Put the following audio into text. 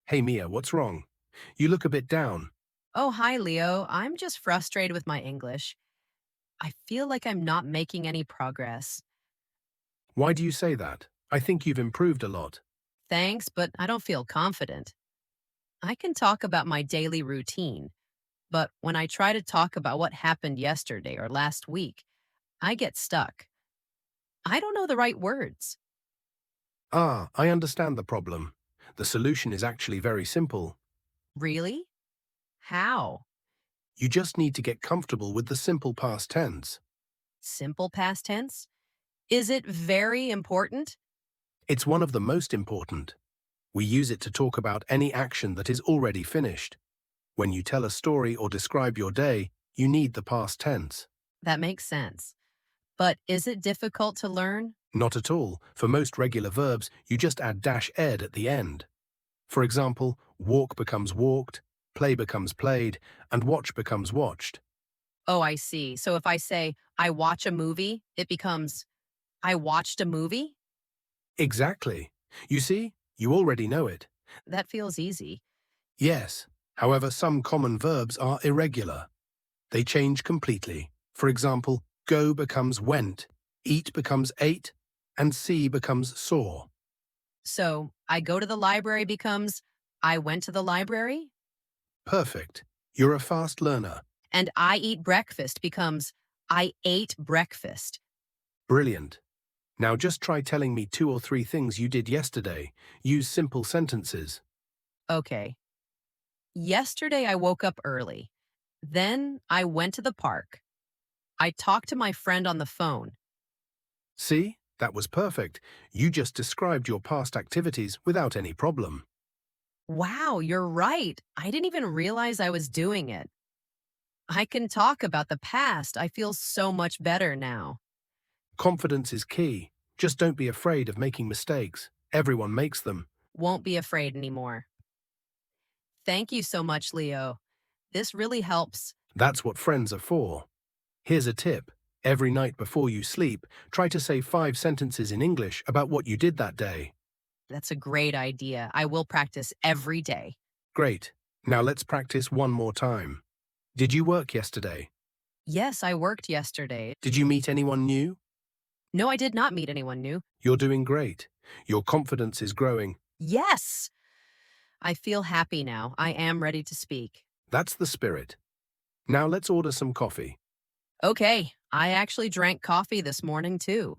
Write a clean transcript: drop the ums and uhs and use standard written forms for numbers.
Hey Mia, what's wrong? You look a bit down. Oh, hi, Leo. I'm just frustrated with my English. I feel like I'm not making any progress. Why do you say that? I think you've improved a lot. Thanks, but I don't feel confident. I can talk about my daily routine, but when I try to talk about what happened yesterday or last week, I get stuck. I don't know the right words. Ah, I understand the problem. The solution is actually very simple. Really? How? You just need to get comfortable with the simple past tense. Simple past tense? Is it very important? It's one of the most important. We use it to talk about any action that is already finished. When you tell a story or describe your day, you need the past tense. That makes sense. But is it difficult to learn? Not at all. For most regular verbs, you just add -ed at the end. For example, walk becomes walked, play becomes played, and watch becomes watched. Oh, I see. So if I say, I watch a movie, it becomes, I watched a movie? Exactly. You see, you already know it. That feels easy. Yes. However, some common verbs are irregular. They change completely. For example, go becomes went, eat becomes ate, and see becomes saw. So I go to the library becomes I went to the library, Perfect. You're a fast learner. and I eat breakfast becomes I ate breakfast. Brilliant. Now just try telling me 2 or 3 things you did yesterday. Use simple sentences. Okay. Yesterday I woke up early. Then I went to the park. I talked to my friend on the phone. See? That was perfect. You just described your past activities without any problem. Wow, you're right. I didn't even realize I was doing it. I can talk about the past. I feel so much better now. Confidence is key. Just don't be afraid of making mistakes. Everyone makes them. Won't be afraid anymore. Thank you so much, Leo. This really helps. That's what friends are for. Here's a tip. Every night before you sleep, try to say 5 sentences in English about what you did that day. That's a great idea. I will practice every day. Great. Now let's practice one more time. Did you work yesterday? Yes, I worked yesterday. Did you meet anyone new? No, I did not meet anyone new. You're doing great. Your confidence is growing. Yes! I feel happy now. I am ready to speak. That's the spirit. Now let's order some coffee. Okay, I actually drank coffee this morning too.